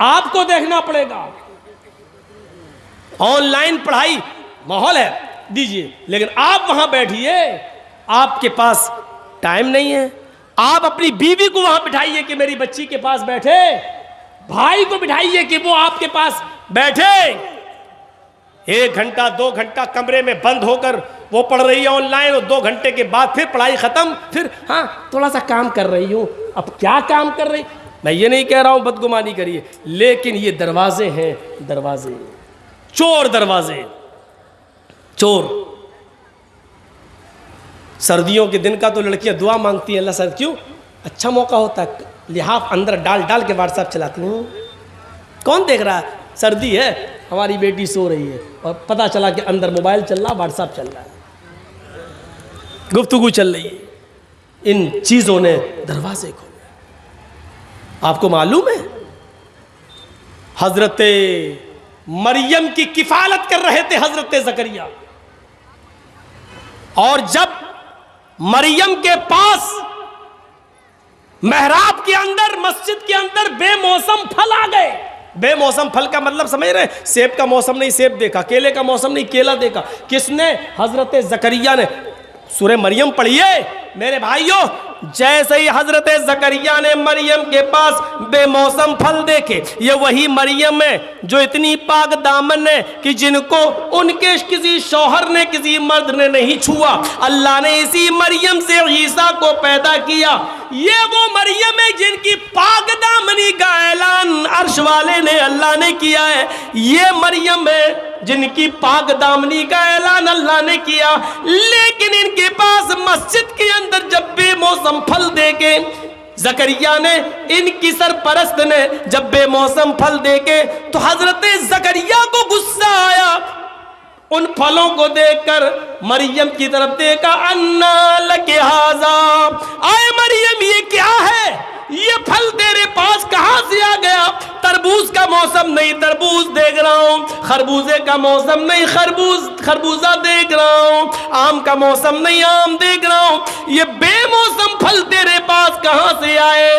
آپ کو دیکھنا پڑے گا. آن لائن پڑھائی ماحول ہے دیجئے, لیکن آپ وہاں بیٹھیے, آپ کے پاس ٹائم نہیں ہے. آپ اپنی بیوی کو وہاں بٹھائیے کہ میری بچی کے پاس بیٹھے, بھائی کو بٹھائیے کہ وہ آپ کے پاس بیٹھے. 1 گھنٹہ 2 گھنٹہ کمرے میں بند ہو کر وہ پڑھ رہی ہے آن لائن, اور 2 گھنٹے کے بعد پھر پڑھائی ختم, پھر ہاں تھوڑا سا کام کر رہی ہوں. اب کیا کام کر رہی, میں یہ نہیں کہہ رہا ہوں بدگمانی کریے, لیکن یہ دروازے ہیں, دروازے, چور دروازے, چور. سردیوں کے دن کا تو لڑکیاں دعا مانگتی ہیں, اللہ سر کیوں, اچھا موقع ہوتا ہے, لحاف اندر ڈال ڈال کے واٹس ایپ چلاتی ہوں. کون دیکھ رہا ہے, سردی ہے, ہماری بیٹی سو رہی ہے, اور پتہ چلا کہ اندر موبائل چل رہا, واٹس ایپ چل رہا ہے, گفتگو چل رہی ہے. ان چیزوں نے دروازے کھولے. آپ کو معلوم ہے حضرت مریم کی کفالت کر رہے تھے حضرت زکریا, اور جب مریم کے پاس محراب کے اندر, مسجد کے اندر بے موسم پھل آ گئے. بے موسم پھل کا مطلب سمجھ رہے ہیں, سیب کا موسم نہیں سیب دیکھا, کیلے کا موسم نہیں کیلا دیکھا. کس نے, حضرت زکریا نے. سورہ مریم پڑھیے میرے بھائیوں. جیسے ہی حضرت زکریا نے مریم کے پاس بے موسم پھل دیکھے, یہ وہی مریم ہے جو اتنی پاک دامن ہے کہ جن کو ان کے کسی شوہر نے, کسی مرد نے نہیں چھوا. اللہ نے اسی مریم سے عیسیٰ کو پیدا کیا. یہ وہ مریم ہے جن کی پاک دامنی کا اعلان عرش والے نے, اللہ نے کیا ہے. یہ مریم ہے جن کی پاک دامنی کا اعلان اللہ نے کیا. لیکن ان کے پاس مسجد کے اندر جب بے موسم پھل دیکھے, زکریا نے, ان کی سرپرست نے جب بے موسم پھل دیکھے, تو حضرت زکریا کو غصہ آیا. ان پھلوں کو دیکھ کر مریم کی طرف دیکھا, انا لک ھذا, اے مریم یہ کیا ہے, یہ پھل تیرے پاس کہاں سے آ گیا؟ تربوز کا موسم نہیں تربوز دیکھ رہا ہوں, خربوزے کا موسم نہیں خربوزہ دیکھ رہا ہوں, آم کا موسم نہیں آم دیکھ رہا ہوں, یہ بے موسم پھل تیرے پاس کہاں سے آئے؟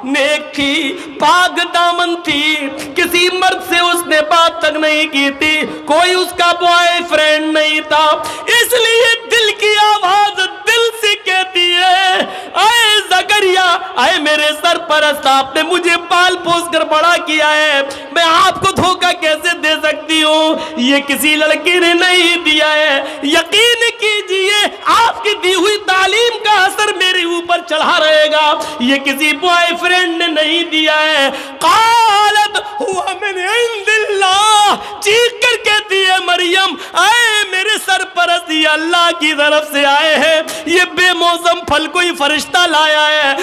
نیک تھی, پاک دامن تھی, کسی مرد سے اس نے بات تک نہیں کی تھی, کوئی اس کا بوائے فرینڈ نہیں تھا, اس لیے دل کی آواز دل سے کہتی ہے, اے زکریا, اے میرے سرپرست, آپ نے مجھے پال پوس کر بڑا کیا ہے, میں آپ کو دھوکہ کیسے دے سکتی ہوں؟ یہ کسی لڑکی نے نہیں دیا ہے. یقین کیجئے آپ کی دی ہوئی تعلیم کا اثر میرے اوپر چڑھا رہے گا, یہ کسی بوائے فرینڈ نے نہیں دیا ہے. قالت ہوا من عند اللہ, چیخ کر کہتی ہے مریم, اے میرے سرپرست, یہ اللہ کی طرف سے آئے ہیں, یہ بے موسم پھل کوئی فرشتہ لایا ہے,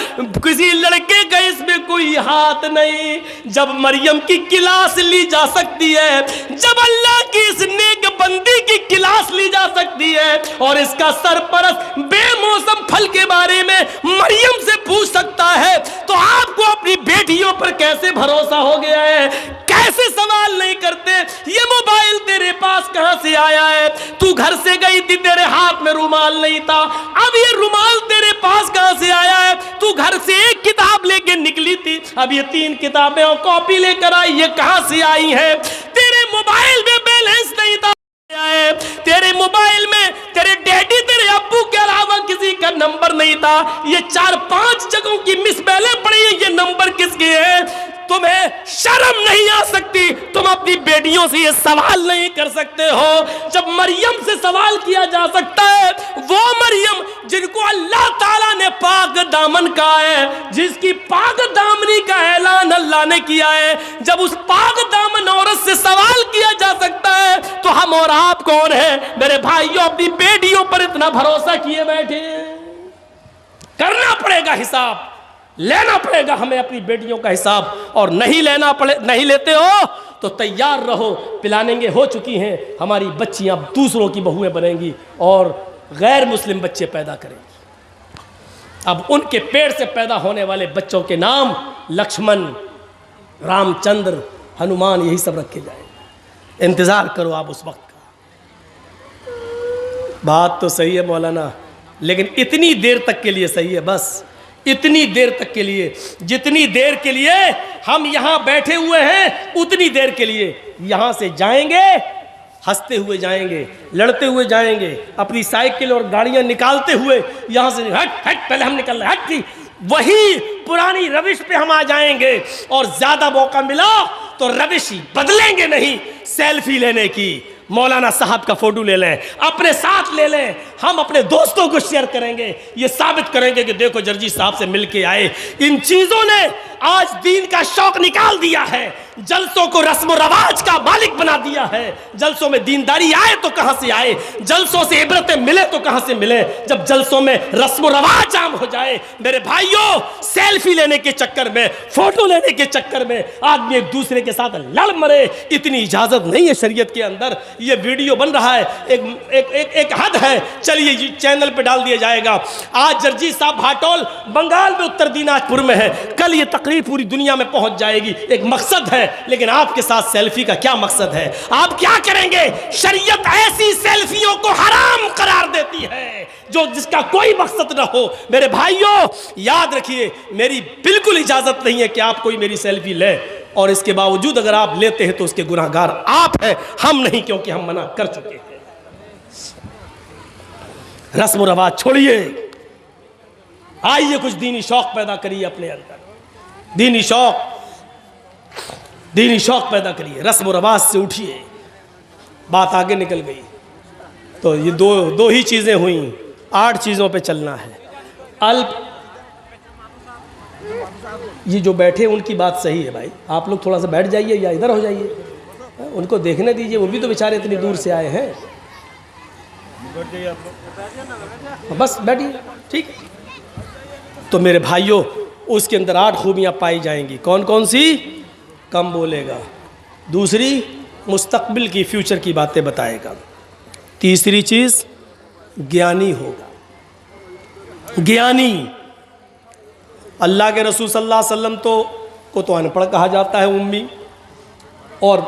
کسی لڑکے کا اس میں کوئی ہاتھ نہیں. جب مریم کی کلاس لی جا سکتی ہے, جب اللہ کی اس نیک بندی کی کلاس لی جا سکتی ہے, اور اس کا سرپرست بے موسم پھل کے بارے میں مریم سے پوچھ سکتا ہے, تو آپ کو اپنی بیٹیوں پر کیسے بھروسہ ہو گیا ہے؟ کیسے سوال نہیں کرتے, یہ موبائل تیرے پاس کہاں سے آیا ہے؟ تو گھر سے گئی تھی, تیرے ہاتھ میں رومال نہیں تھا, اب یہ رومال تیرے پاس کہاں سے آیا ہے؟ تو گھر سے ایک کتاب لے کے نکلی تھی, اب یہ 3 کتابیں اور کاپی لے کر آئی, یہ کہاں سے آئی ہیں؟ تیرے موبائل میں بیلنس نہیں تھا, تیرے موبائل میں تیرے ڈیڈی تیرے ابو کے علاوہ کسی کا نمبر نہیں تھا, یہ 4-5 جگہوں کی مس بیلیں پڑی ہیں, یہ نمبر کس کے ہیں؟ تمہیں شرم نہیں آ سکتی؟ تم اپنی بیٹیوں سے یہ سوال نہیں کر سکتے ہو؟ جب مریم سے سوال کیا جا سکتا ہے, وہ مریم جن کو اللہ تعالیٰ نے پاک دامن کہا ہے, جس کی پاک دامنی کا اعلان اللہ نے کیا ہے, جب اس پاک دامن عورت سے سوال کیا جا سکتا ہے, تو ہم اور آپ کون ہیں؟ میرے بھائیوں, اپنی بیٹیوں پر اتنا بھروسہ کیے بیٹھے ہیں. کرنا پڑے گا حساب, لینا پڑے گا ہمیں اپنی بیٹیوں کا حساب, اور نہیں لیتے ہو تو تیار رہو, پلانیں گے ہو چکی ہیں, ہماری بچیاں دوسروں کی بہویں بنیں گی اور غیر مسلم بچے پیدا کریں گی. اب ان کے پیٹ سے پیدا ہونے والے بچوں کے نام لکشمن, رام چندر, ہنومان, یہی سب رکھے جائیں. انتظار کرو آپ اس وقت کا. بات تو صحیح ہے مولانا, لیکن اتنی دیر تک کے لیے صحیح ہے بس اتنی دیر تک کے لیے، جتنی دیر کے لیے ہم یہاں بیٹھے ہوئے ہیں اتنی دیر کے لیے یہاں سے جائیں گے، ہنستے ہوئے جائیں گے، لڑتے ہوئے جائیں گے، اپنی سائیکل اور گاڑیاں نکالتے ہوئے یہاں سے ہٹ ہٹ پہلے ہم نکل رہے ہٹ، وہی پرانی روش پہ ہم آ جائیں گے، اور زیادہ موقع ملا تو روش بدلیں گے نہیں، سیلفی لینے کی، مولانا صاحب کا فوٹو لے لیں، اپنے ساتھ لے لیں، ہم اپنے دوستوں کو شیئر کریں گے، یہ ثابت کریں گے کہ دیکھو جرجی صاحب سے مل کے آئے۔ ان چیزوں نے آج دین کا شوق نکال دیا ہے، جلسوں کو رسم و رواج کا مالک بنا دیا ہے۔ جلسوں میں دینداری آئے تو کہاں سے آئے، جلسوں سے عبرتیں ملے تو کہاں سے ملے، جب جلسوں میں رسم و رواج عام ہو جائے۔ میرے بھائیوں، سیلفی لینے کے چکر میں، فوٹو لینے کے چکر میں آدمی ایک دوسرے کے ساتھ لڑ مرے، اتنی اجازت نہیں ہے شریعت کے اندر۔ یہ ویڈیو بن رہا ہے، ایک حد ہے، چلیے یہ چینل پہ ڈال دیا جائے گا۔ آج جرجی صاحب بھاٹول بنگال میں اتر دیناج پور میں ہے، کل یہ تقریر پوری دنیا میں پہنچ جائے گی، ایک مقصد ہے، لیکن آپ کے ساتھ سیلفی کا کیا مقصد ہے؟ آپ کیا کریں گے؟ شریعت ایسی سیلفیوں کو حرام قرار دیتی ہے جس کا کوئی مقصد نہ ہو۔ میرے بھائیوں یاد رکھیے، میری بالکل اجازت نہیں ہے کہ آپ کوئی میری سیلفی لے، اور اس کے باوجود اگر آپ لیتے ہیں تو اس کے گناہگار آپ ہیں، ہم نہیں، کیونکہ ہم منع کر چکے ہیں۔ رسم و رواج چھوڑیے، آئیے کچھ دینی شوق پیدا کریے اپنے اندر، دینی شوق پیدا کریے، رسم و رواج سے اٹھیے۔ بات آگے نکل گئی تو یہ دو ہی چیزیں ہوئیں، 8 چیزوں پہ چلنا ہے۔ یہ جو بیٹھے ان کی بات صحیح ہے بھائی، آپ لوگ تھوڑا سا بیٹھ جائیے یا ادھر ہو جائیے، ان کو دیکھنے دیجئے، وہ بھی تو بیچارے اتنی دور سے آئے ہیں۔ بس بیٹھیے، ٹھیک۔ تو میرے بھائیوں، اس کے اندر 8 خوبیاں پائی جائیں گی۔ کون کون سی؟ کم بولے گا، دوسری مستقبل کی، فیوچر کی باتیں بتائے گا، تیسری چیز گیانی ہوگا، گیانی۔ اللہ کے رسول صلی اللہ علیہ وسلم کو تو ان پڑھ کہا جاتا ہے، امی، اور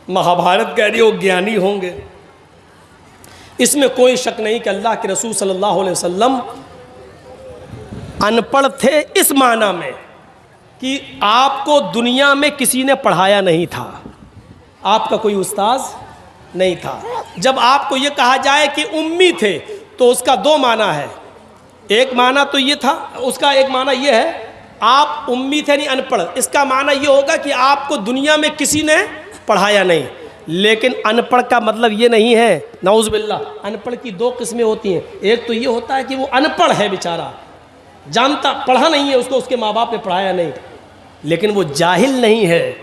مہابھارت کہہ رہی ہو گیانی ہوں گے۔ اس میں کوئی شک نہیں کہ اللہ کے رسول صلی اللہ علیہ وسلم ان پڑھ تھے اس معنی میں کہ آپ کو دنیا میں کسی نے پڑھایا نہیں تھا، آپ کا کوئی استاذ نہیں تھا۔ جب آپ کو یہ کہا جائے کہ امی تھے تو اس کا 2 معنی ہے، ایک معنی تو یہ تھا، اس کا ایک معنی یہ ہے آپ امی تھے نہیں ان پڑھ، اس کا معنی یہ ہوگا کہ آپ کو دنیا میں کسی نے پڑھایا نہیں۔ لیکن ان پڑھ کا مطلب یہ نہیں ہے، نعوذ باللہ، ان پڑھ کی 2 قسمیں ہوتی ہیں۔ ایک تو یہ ہوتا ہے کہ وہ ان پڑھ ہے بیچارہ، جانتا، پڑھا نہیں ہے، اس کو اس کے ماں باپ نے پڑھایا نہیں، لیکن وہ جاہل نہیں ہے،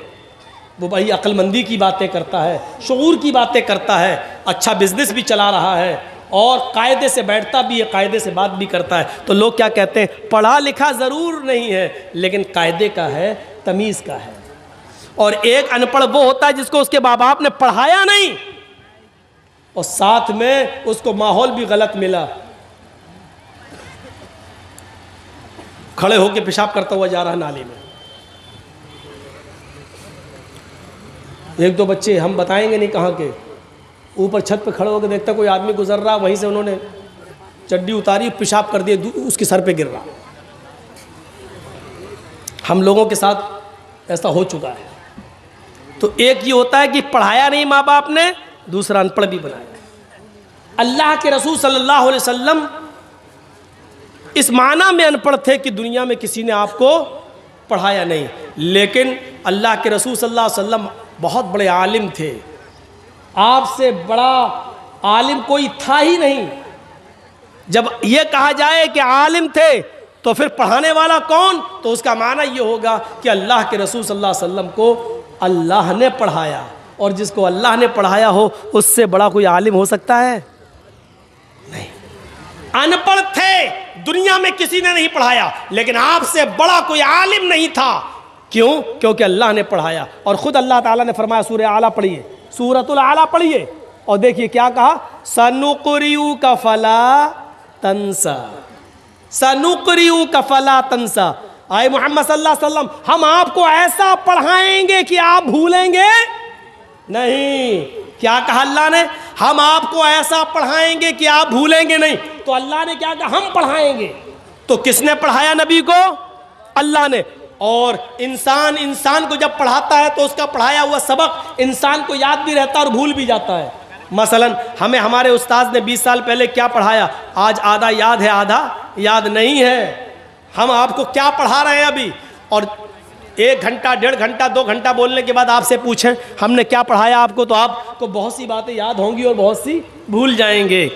وہ بھائی عقل مندی کی باتیں کرتا ہے، شعور کی باتیں کرتا ہے، اچھا بزنس بھی چلا رہا ہے، اور قاعدے سے بیٹھتا بھی ہے، قاعدے سے بات بھی کرتا ہے۔ تو لوگ کیا کہتے ہیں؟ پڑھا لکھا ضرور نہیں ہے لیکن قاعدے کا ہے، تمیز کا ہے۔ اور ایک ان پڑھ وہ ہوتا ہے جس کو اس کے ماں باپ نے پڑھایا نہیں، اور ساتھ میں اس کو ماحول بھی غلط ملا، کھڑے ہو کے پیشاب کرتا ہوا جا رہا نالی میں۔ ایک دو بچے، ہم بتائیں گے نہیں کہاں کے، اوپر چھت پہ کھڑے ہو کے دیکھتا کوئی آدمی گزر رہا، وہیں سے انہوں نے چڈی اتاری، پیشاب کر دیا، اس کے سر پہ گر رہا۔ ہم لوگوں کے ساتھ ایسا ہو چکا ہے۔ تو ایک یہ ہوتا ہے کہ پڑھایا نہیں ماں باپ نے، دوسرا ان پڑھ بھی بنایا۔ اللہ کے رسول صلی اللہ علیہ وسلم اس معنی میں ان پڑھ تھے کہ دنیا میں کسی نے آپ کو پڑھایا نہیں، لیکن اللہ کے رسول صلی اللہ علیہ وسلم بہت بڑے عالم تھے، آپ سے بڑا عالم کوئی تھا ہی نہیں۔ جب یہ کہا جائے کہ عالم تھے تو پھر پڑھانے والا کون؟ تو اس کا معنی یہ ہوگا کہ اللہ کے رسول صلی اللہ علیہ وسلم کو اللہ نے پڑھایا، اور جس کو اللہ نے پڑھایا ہو اس سے بڑا کوئی عالم ہو سکتا ہے؟ نہیں۔ ان پڑھ تھے، دنیا میں کسی نے نہیں پڑھایا، لیکن آپ سے بڑا کوئی عالم نہیں تھا۔ کیوں؟ کیونکہ اللہ نے پڑھایا، اور خود اللہ تعالیٰ نے فرمایا، سورہ اعلیٰ پڑھیے، سورۃ الاعلیٰ پڑھیے، اور دیکھیے کیا کہا، سَنُقْرِئُكَ فَلَا تَنْسَى، سَنُقْرِئُكَ فَلَا تَنْسَى۔ آئے محمد صلی اللہ علیہ وسلم، ہم آپ کو ایسا پڑھائیں گے کہ آپ بھولیں گے نہیں۔ کیا کہا اللہ نے؟ ہم آپ کو ایسا پڑھائیں گے کہ آپ بھولیں گے نہیں۔ تو اللہ نے کیا کہا؟ ہم پڑھائیں گے۔ تو کس نے پڑھایا نبی کو؟ اللہ نے. اور انسان کو جب پڑھاتا ہے تو اس کا پڑھایا ہوا سبق انسان کو یاد بھی رہتا ہے اور بھول بھی جاتا ہے. مثلا ہمیں ہمارے استاذ نے 20 سال پہلے کیا پڑھایا، آج آدھا یاد ہے آدھا یاد نہیں ہے. ہم آپ کو کیا پڑھا رہے ہیں ابھی، اور 1 گھنٹہ 1.5 گھنٹہ 2 گھنٹہ بولنے کے بعد آپ سے پوچھیں ہم نے کیا پڑھایا آپ کو، تو آپ کو بہت سی باتیں یاد ہوں گی اور بہت سی بھول جائیں گے.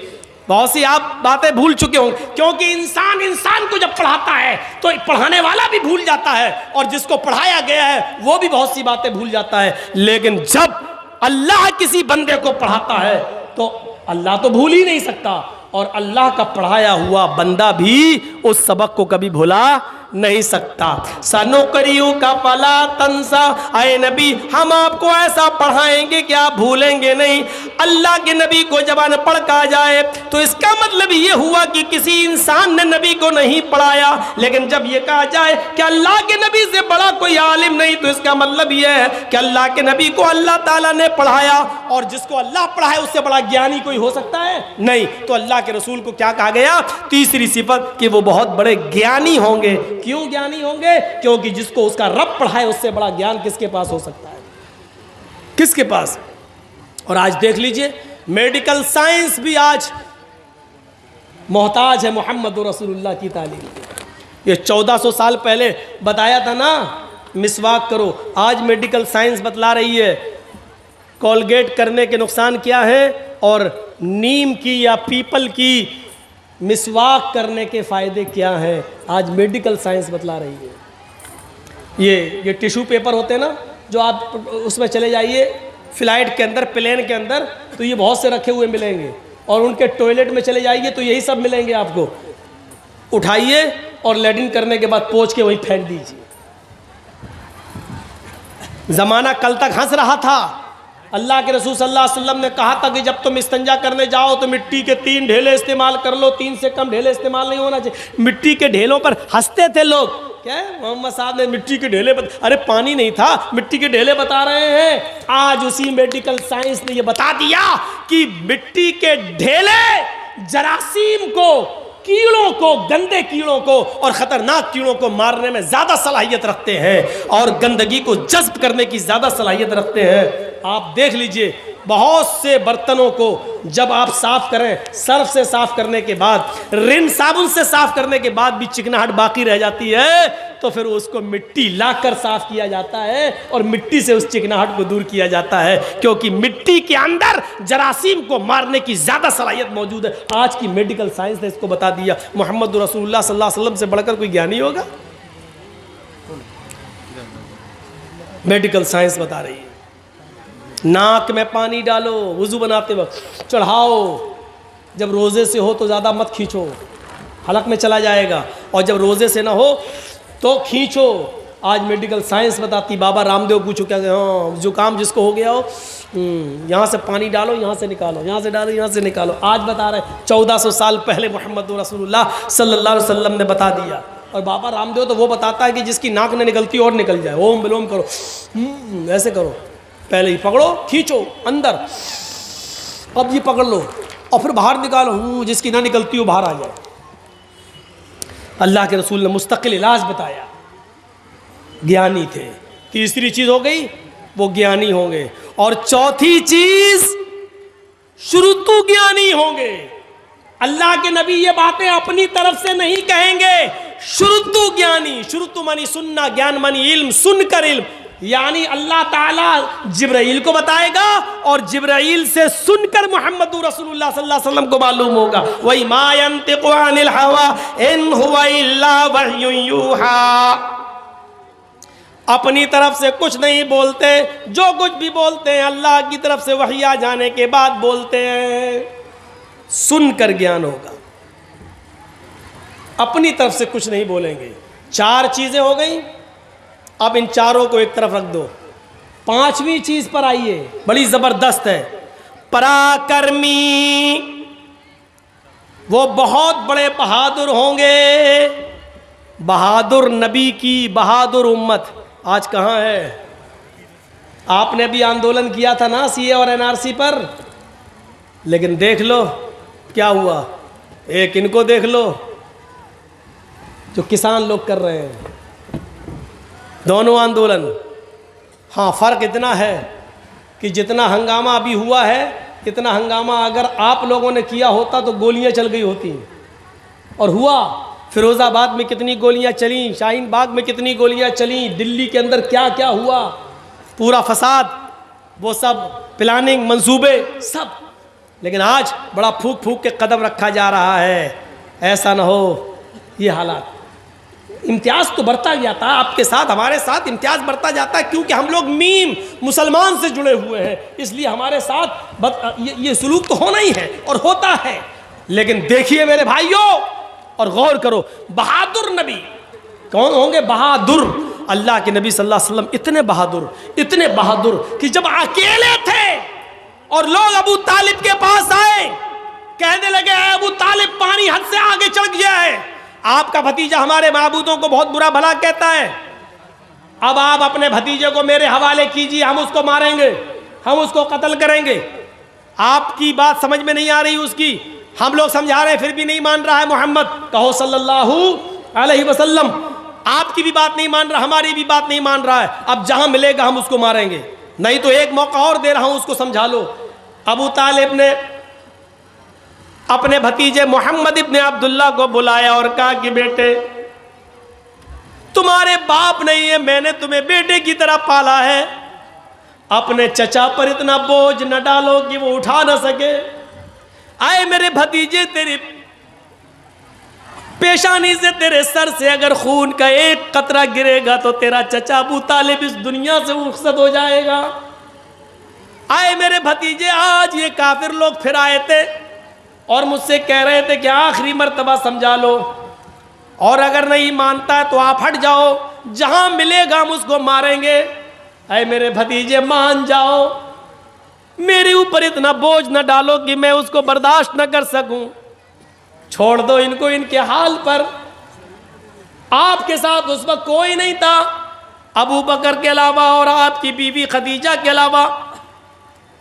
بہت سی آپ باتیں بھول چکے ہوں گے، کیونکہ انسان کو جب پڑھاتا ہے تو پڑھانے والا بھی بھول جاتا ہے اور جس کو پڑھایا گیا ہے وہ بھی بہت سی باتیں بھول جاتا ہے. لیکن جب اللہ کسی بندے کو پڑھاتا ہے تو اللہ تو بھول ہی نہیں سکتا، اور اللہ کا پڑھایا ہوا بندہ بھی اس سبق کو کبھی بھولا نہیں سکتا. سَنُقْرِئُكَ فَلَا تَنْسَىٰ، اے نبی ہم آپ کو ایسا پڑھائیں گے کہ آپ بھولیں گے نہیں. اللہ کے نبی کو جب ان پڑھ کہا جائے تو اس کا مطلب یہ ہوا کہ کسی انسان نے نبی کو نہیں پڑھایا. لیکن جب یہ کہا جائے کہ اللہ کے نبی سے بڑا کوئی عالم نہیں، تو اس کا مطلب یہ ہے کہ اللہ کے نبی کو اللہ تعالیٰ نے پڑھایا، اور جس کو اللہ پڑھائے اس سے بڑا گیانی کوئی ہو سکتا ہے نہیں. تو اللہ کے رسول کو کیا کہا گیا؟ تیسری صفت کہ وہ بہت بڑے گیانی ہوں گے. کیوں گیانی ہوں گے؟ کیونکہ جس کو اس کا رب پڑھائے اس سے بڑا گیان کس کے پاس ہو سکتا ہے؟ کس کے پاس؟ اور آج دیکھ لیجئے میڈیکل سائنس بھی آج محتاج ہے محمد رسول اللہ کی تعلیم. یہ 1400 سال پہلے بتایا تھا نا مسواک کرو، آج میڈیکل سائنس بتلا رہی ہے کولگیٹ کرنے کے نقصان کیا ہے اور نیم کی یا پیپل کی مسواک کرنے کے فائدے کیا ہیں. آج میڈیکل سائنس بتلا رہی ہے. یہ ٹیشو پیپر ہوتے ہیں نا جو آپ اس میں چلے جائیے فلائٹ کے اندر، پلین کے اندر، تو یہ بہت سے رکھے ہوئے ملیں گے، اور ان کے ٹوائلٹ میں چلے جائیے تو یہی سب ملیں گے آپ کو. اٹھائیے اور لیٹرن کرنے کے بعد پوچھ کے وہی پھینک دیجیے. زمانہ کل تک ہنس رہا تھا. اللہ کے رسول صلی اللہ علیہ وسلم نے کہا تھا کہ جب تم استنجا کرنے جاؤ تو مٹی کے 3 ڈھیلے استعمال کر لو، 3 سے کم ڈھیلے استعمال نہیں ہونا چاہیے. مٹی کے ڈھیلوں پر ہنستے تھے لوگ. کیا محمد صاحب نے مٹی کے ڈھیلے ارے پانی نہیں تھا، مٹی کے ڈھیلے بتا رہے ہیں. آج اسی میڈیکل سائنس نے یہ بتا دیا کہ مٹی کے ڈھیلے جراثیم کو، کیڑوں کو، گندے کیڑوں کو اور خطرناک کیڑوں کو مارنے میں زیادہ صلاحیت رکھتے ہیں اور گندگی کو جذب کرنے کی زیادہ صلاحیت رکھتے ہیں. آپ دیکھ لیجئے بہت سے برتنوں کو جب آپ صاف کریں، سرف سے صاف کرنے کے بعد، رن صابن سے صاف کرنے کے بعد بھی چکناہٹ باقی رہ جاتی ہے تو پھر اس کو مٹی لا کر صاف کیا جاتا ہے اور مٹی سے اس چکناہٹ کو دور کیا جاتا ہے، کیونکہ مٹی کے اندر جراثیم کو مارنے کی زیادہ صلاحیت موجود ہے. آج کی میڈیکل سائنس نے اس کو بتا دیا. محمد رسول اللہ صلی اللہ علیہ وسلم سے بڑھ کر کوئی گیانی ہوگا؟ میڈیکل سائنس بتا رہی ہے. ناک میں پانی ڈالو وضو بناتے وقت، چڑھاؤ. جب روزے سے ہو تو زیادہ مت کھینچو، حلق میں چلا جائے گا، اور جب روزے سے نہ ہو تو کھینچو. آج میڈیکل سائنس بتاتی. بابا رام دیو پوچھو کیا، ہاں زکام جس کو ہو گیا ہو یہاں سے پانی ڈالو، یہاں سے نکالو، یہاں سے ڈالو، یہاں سے نکالو. آج بتا رہے 1400 سال پہلے محمد رسول اللہ صلی اللہ علیہ وسلم نے بتا دیا. اور بابا رام دیو تو وہ بتاتا ہے کہ جس کی ناک نہ نکلتی اور نکل جائے، اوم بلوم کرو، ایسے کرو، پہلے ہی پکڑو، کھینچو اندر، اب یہ پکڑ لو اور پھر باہر نکالو، جس کی نہ نکلتی وہ باہر آ جائے. اللہ کے رسول نے مستقل علاج بتایا. گیانی تھے. تیسری چیز ہو گئی وہ گیانی ہوں گے. اور چوتھی چیز شروطو گیانی ہوں گے. اللہ کے نبی یہ باتیں اپنی طرف سے نہیں کہیں گے. شروطو گیانی، شروطو مانی سننا، گیان مانی علم، سن کر علم. یعنی اللہ تعالیٰ جبرائیل کو بتائے گا اور جبرائیل سے سن کر محمد رسول اللہ صلی اللہ علیہ وسلم کو معلوم ہوگا. وَإِ مَا يَنْتِقُ عَنِ الْهَوَىٰ إِنْ هُوَ إِلَّا وَحْيٌ يُوحَىٰ. اپنی طرف سے کچھ نہیں بولتے، جو کچھ بھی بولتے ہیں اللہ کی طرف سے وحی آ جانے کے بعد بولتے ہیں. سن کر گیان ہوگا، اپنی طرف سے کچھ نہیں بولیں گے. 4 چیزیں ہو گئیں. اب ان 4 کو ایک طرف رکھ دو. 5ویں چیز پر آئیے، بڑی زبردست ہے. پراکرمی، وہ بہت بڑے بہادر ہوں گے. بہادر نبی کی بہادر امت آج کہاں ہے؟ آپ نے بھی آندولن کیا تھا نا سی اے اور NRC پر، لیکن دیکھ لو کیا ہوا. ایک ان کو دیکھ لو، جو کسان لوگ کر رہے ہیں، دونوں آندولن. ہاں فرق اتنا ہے کہ جتنا ہنگامہ ابھی ہوا ہے اتنا ہنگامہ اگر آپ لوگوں نے کیا ہوتا تو گولیاں چل گئی ہوتی. اور ہوا، فیروز آباد میں کتنی گولیاں چلیں، شاہین باغ میں کتنی گولیاں چلیں، دلی کے اندر کیا کیا ہوا، پورا فساد، وہ سب پلاننگ، منصوبے سب. لیکن آج بڑا پھونک پھونک کے قدم رکھا جا رہا ہے. ایسا نہ ہو یہ حالات. امتیاز تو بڑھتا جاتا ہے، آپ کے ساتھ ہمارے ساتھ امتیاز بڑھتا جاتا ہے، کیونکہ ہم لوگ میم مسلمان سے جڑے ہوئے ہیں، اس لیے ہمارے ساتھ یہ سلوک تو ہونا ہی ہے اور ہوتا ہے. لیکن دیکھیے میرے بھائیوں اور غور کرو، بہادر نبی کون ہوں گے؟ بہادر. اللہ کے نبی صلی اللہ علیہ وسلم اتنے بہادر کہ جب اکیلے تھے اور لوگ ابو طالب کے پاس آئے، کہنے لگے اے ابو طالب پانی حد سے آگے چڑھ گیا ہے، آپ کا بھتیجا ہمارے معبودوں کو بہت برا بھلا کہتا ہے، اب آپ اپنے بھتیجے کو میرے حوالے کیجیے، ہم اس کو ماریں گے، ہم اس کو قتل کریں گے. آپ کی بات سمجھ میں نہیں آ رہی اس کی، ہم لوگ سمجھا رہے ہیں پھر بھی نہیں مان رہا ہے. محمد کہو صلی اللہ علیہ وسلم، آپ کی بھی بات نہیں مان رہا، ہماری بھی بات نہیں مان رہا ہے، اب جہاں ملے گا ہم اس کو ماریں گے، نہیں تو ایک موقع اور دے رہا ہوں اس کو سمجھا لو. ابو طالب نے اپنے بھتیجے محمد ابن عبداللہ کو بلایا اور کہا کہ بیٹے تمہارے باپ نہیں ہے، میں نے تمہیں بیٹے کی طرح پالا ہے، اپنے چچا پر اتنا بوجھ نہ ڈالو کہ وہ اٹھا نہ سکے. آئے میرے بھتیجے، تیری پیشانی سے، تیرے سر سے اگر خون کا ایک قطرہ گرے گا تو تیرا چچا ابو طالب اس دنیا سے رخصت ہو جائے گا. آئے میرے بھتیجے، آج یہ کافر لوگ پھر آئے تھے اور مجھ سے کہہ رہے تھے کہ آخری مرتبہ سمجھا لو، اور اگر نہیں مانتا ہے تو آپ ہٹ جاؤ، جہاں ملے گا ہم اس کو ماریں گے. اے میرے بھتیجے مان جاؤ، میرے اوپر اتنا بوجھ نہ ڈالو کہ میں اس کو برداشت نہ کر سکوں، چھوڑ دو ان کو ان کے حال پر. آپ کے ساتھ اس وقت کوئی نہیں تھا ابو بکر کے علاوہ اور آپ کی بیوی خدیجہ کے علاوہ.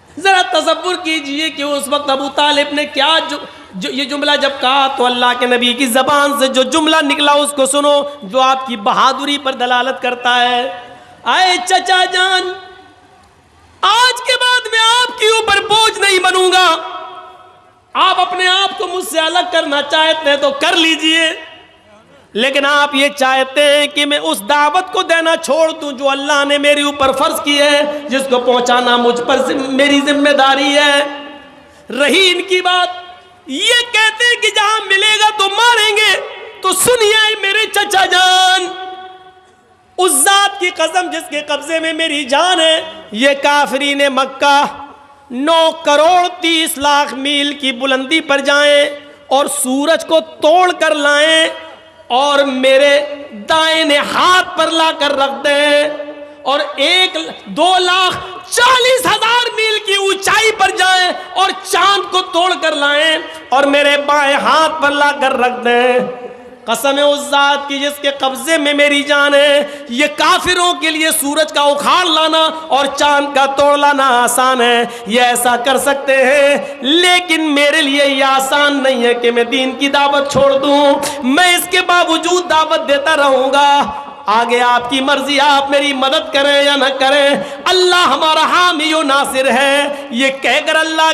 ذرا تصور کیجئے کہ اس وقت ابو طالب نے کیا یہ جملہ جب کہا تو اللہ کے نبی کی زبان سے جو جملہ نکلا اس کو سنو، جو آپ کی بہادری پر دلالت کرتا ہے. اے چچا جان، آج کے بعد میں آپ کے اوپر بوجھ نہیں بنوں گا، آپ اپنے آپ کو مجھ سے الگ کرنا چاہتے ہیں تو کر لیجئے، لیکن آپ یہ چاہتے ہیں کہ میں اس دعوت کو دینا چھوڑ دوں جو اللہ نے میرے اوپر فرض کی ہے، جس کو پہنچانا مجھ پر میری ذمہ داری ہے. رہی ان کی بات، یہ کہتے ہیں کہ جہاں ملے گا تو ماریں گے، تو سنیے میرے چچا جان، اس ذات کی قسم جس کے قبضے میں میری جان ہے، یہ کافرین مکہ 9,30,00,000 میل کی بلندی پر جائیں اور سورج کو توڑ کر لائیں اور میرے دائیں ہاتھ پر لا کر رکھ دیں، اور 2,40,000 میل کی اونچائی پر جائیں اور چاند کو توڑ کر لائیں اور میرے بائیں ہاتھ پر لا کر رکھ دیں. قسم اس ذات کی جس کے قبضے میں میری جان ہے، یہ کافروں کے لیے سورج کا اکھاڑ لانا اور چاند کا توڑ لانا آسان ہے، یہ ایسا کر سکتے ہیں، لیکن میرے لیے یہ آسان نہیں ہے کہ میں دین کی دعوت چھوڑ دوں. میں اس کے باوجود دعوت دیتا رہوں گا، آگے آپ کی مرضی، آپ میری مدد کریں یا نہ کریں، اللہ ہمارا حامی و ناصر ہے. یہ کہہ کر اللہ